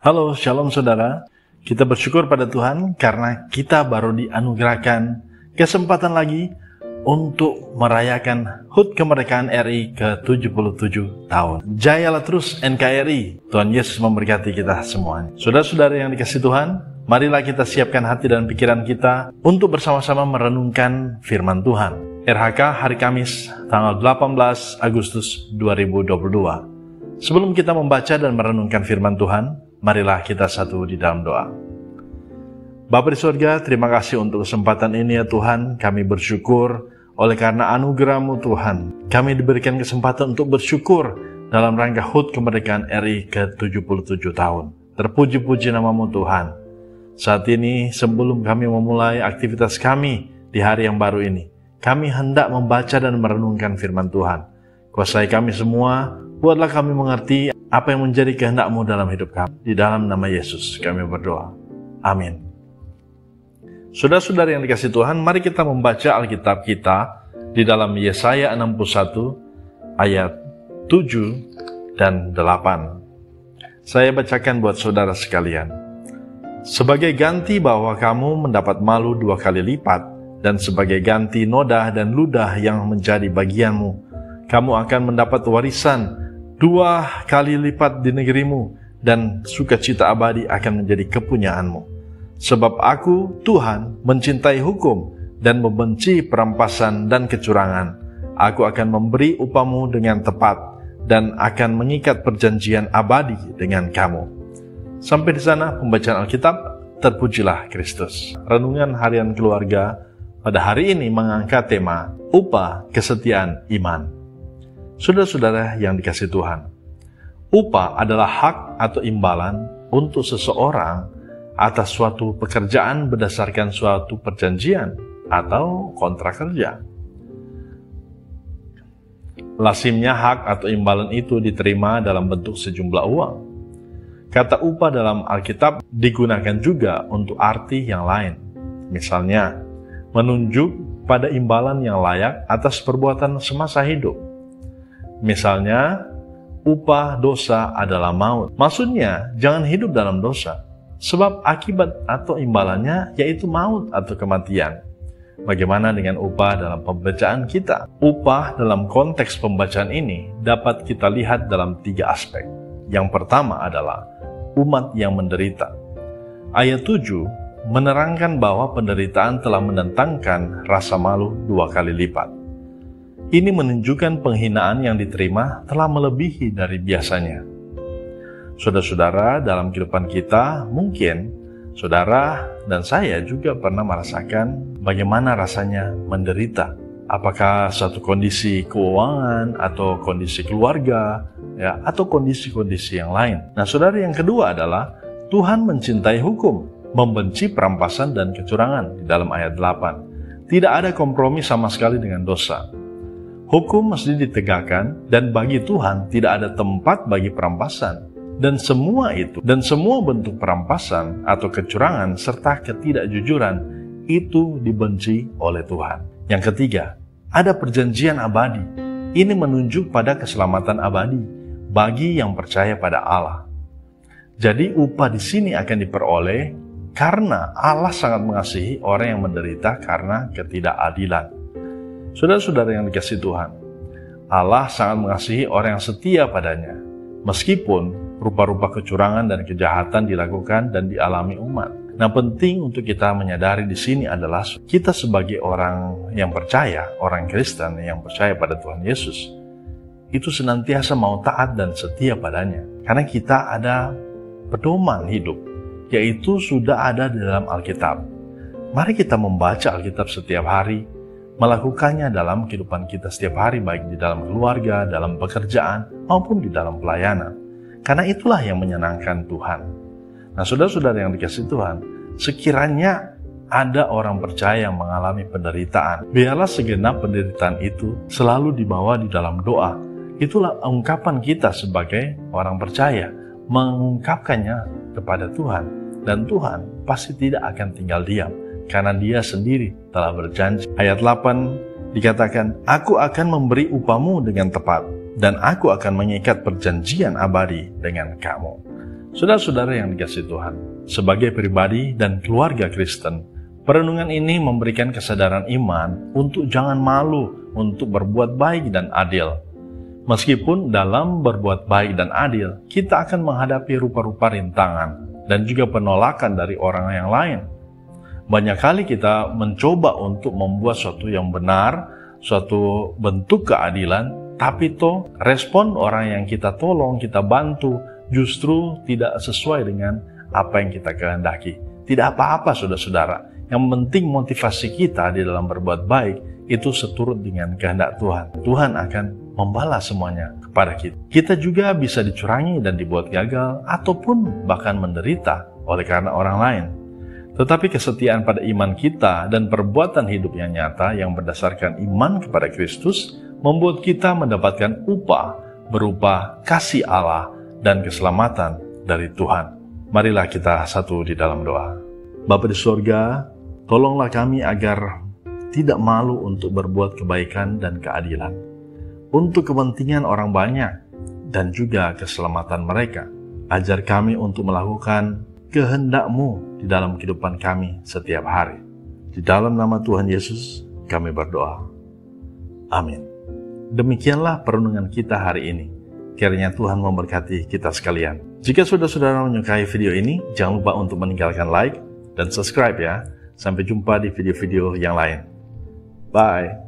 Halo, shalom saudara. Kita bersyukur pada Tuhan karena kita baru dianugerahkan kesempatan lagi untuk merayakan HUT kemerdekaan RI ke-77 tahun. Jayalah terus NKRI. Tuhan Yesus memberkati kita semuanya. Saudara-saudara yang dikasihi Tuhan, marilah kita siapkan hati dan pikiran kita untuk bersama-sama merenungkan firman Tuhan. RHK hari Kamis, tanggal 18 Agustus 2022. Sebelum kita membaca dan merenungkan firman Tuhan, marilah kita satu di dalam doa. Bapa di surga, terima kasih untuk kesempatan ini ya Tuhan. Kami bersyukur oleh karena anugerah-Mu Tuhan. Kami diberikan kesempatan untuk bersyukur dalam rangka HUT kemerdekaan RI ke-77 tahun. Terpuji-puji nama-Mu Tuhan. Saat ini sebelum kami memulai aktivitas kami di hari yang baru ini, kami hendak membaca dan merenungkan firman Tuhan. Kuasai kami semua, buatlah kami mengerti apa yang menjadi kehendak-Mu dalam hidup kami. Di dalam nama Yesus kami berdoa. Amin. Saudara-saudara yang dikasihi Tuhan, mari kita membaca Alkitab kita di dalam Yesaya 61 ayat 7 dan 8. Saya bacakan buat saudara sekalian. Sebagai ganti bahwa kamu mendapat malu 2 kali lipat, dan sebagai ganti nodah dan ludah yang menjadi bagianmu, kamu akan mendapat warisan 2 kali lipat di negerimu, dan sukacita abadi akan menjadi kepunyaanmu. Sebab aku, Tuhan, mencintai hukum dan membenci perampasan dan kecurangan. Aku akan memberi upamu dengan tepat dan akan mengikat perjanjian abadi dengan kamu. Sampai di sana pembacaan Alkitab. Terpujilah Kristus. Renungan harian keluarga pada hari ini mengangkat tema upah kesetiaan iman. Saudara-saudara yang dikasihi Tuhan, upah adalah hak atau imbalan untuk seseorang atas suatu pekerjaan berdasarkan suatu perjanjian atau kontrak kerja. Lazimnya hak atau imbalan itu diterima dalam bentuk sejumlah uang. Kata upah dalam Alkitab digunakan juga untuk arti yang lain. Misalnya, menunjuk pada imbalan yang layak atas perbuatan semasa hidup. Misalnya, upah dosa adalah maut. Maksudnya, jangan hidup dalam dosa. Sebab akibat atau imbalannya yaitu maut atau kematian. Bagaimana dengan upah dalam pembacaan kita? Upah dalam konteks pembacaan ini dapat kita lihat dalam 3 aspek. Yang pertama adalah umat yang menderita. Ayat 7 menerangkan bahwa penderitaan telah mendatangkan rasa malu 2 kali lipat. Ini menunjukkan penghinaan yang diterima telah melebihi dari biasanya. Saudara-saudara, dalam kehidupan kita, mungkin saudara dan saya juga pernah merasakan bagaimana rasanya menderita. Apakah suatu kondisi keuangan atau kondisi keluarga, ya, atau kondisi-kondisi yang lain. Nah, saudara, yang kedua adalah Tuhan mencintai hukum, membenci perampasan dan kecurangan di dalam ayat 8. Tidak ada kompromi sama sekali dengan dosa. Hukum mesti ditegakkan, dan bagi Tuhan tidak ada tempat bagi perampasan. Dan semua itu, dan semua bentuk perampasan atau kecurangan serta ketidakjujuran itu dibenci oleh Tuhan. Yang ketiga, ada perjanjian abadi. Ini menunjuk pada keselamatan abadi bagi yang percaya pada Allah. Jadi upah di sini akan diperoleh karena Allah sangat mengasihi orang yang menderita karena ketidakadilan. Saudara-saudara yang dikasihi Tuhan, Allah sangat mengasihi orang yang setia padanya, meskipun rupa-rupa kecurangan dan kejahatan dilakukan dan dialami umat. Nah, penting untuk kita menyadari di sini adalah kita sebagai orang yang percaya, orang Kristen yang percaya pada Tuhan Yesus, itu senantiasa mau taat dan setia padanya. Karena kita ada pedoman hidup, yaitu sudah ada di dalam Alkitab. Mari kita membaca Alkitab setiap hari, melakukannya dalam kehidupan kita setiap hari, baik di dalam keluarga, dalam pekerjaan, maupun di dalam pelayanan. Karena itulah yang menyenangkan Tuhan. Nah, saudara-saudara yang dikasihi Tuhan, sekiranya ada orang percaya yang mengalami penderitaan, biarlah segenap penderitaan itu selalu dibawa di dalam doa. Itulah ungkapan kita sebagai orang percaya, mengungkapkannya kepada Tuhan. Dan Tuhan pasti tidak akan tinggal diam, karena Dia sendiri telah berjanji. Ayat 8 dikatakan, "Aku akan memberi upamu dengan tepat, dan aku akan mengikat perjanjian abadi dengan kamu." Saudara-saudara yang dikasihi Tuhan, sebagai pribadi dan keluarga Kristen, perenungan ini memberikan kesadaran iman untuk jangan malu untuk berbuat baik dan adil. Meskipun dalam berbuat baik dan adil, kita akan menghadapi rupa-rupa rintangan dan juga penolakan dari orang yang lain. Banyak kali kita mencoba untuk membuat sesuatu yang benar, suatu bentuk keadilan, tapi toh respon orang yang kita tolong, kita bantu, justru tidak sesuai dengan apa yang kita kehendaki. Tidak apa-apa saudara-saudara, yang penting motivasi kita di dalam berbuat baik itu seturut dengan kehendak Tuhan. Tuhan akan membalas semuanya kepada kita. Kita juga bisa dicurangi dan dibuat gagal, ataupun bahkan menderita oleh karena orang lain. Tetapi kesetiaan pada iman kita dan perbuatan hidup yang nyata yang berdasarkan iman kepada Kristus membuat kita mendapatkan upah berupa kasih Allah dan keselamatan dari Tuhan. Marilah kita satu di dalam doa. Bapa di surga, tolonglah kami agar tidak malu untuk berbuat kebaikan dan keadilan untuk kepentingan orang banyak dan juga keselamatan mereka. Ajar kami untuk melakukan kehendak-Mu di dalam kehidupan kami setiap hari. Di dalam nama Tuhan Yesus kami berdoa. Amin. Demikianlah perenungan kita hari ini. Kiranya Tuhan memberkati kita sekalian. Jika saudara-saudara menyukai video ini, jangan lupa untuk meninggalkan like dan subscribe ya. Sampai jumpa di video-video yang lain. Bye.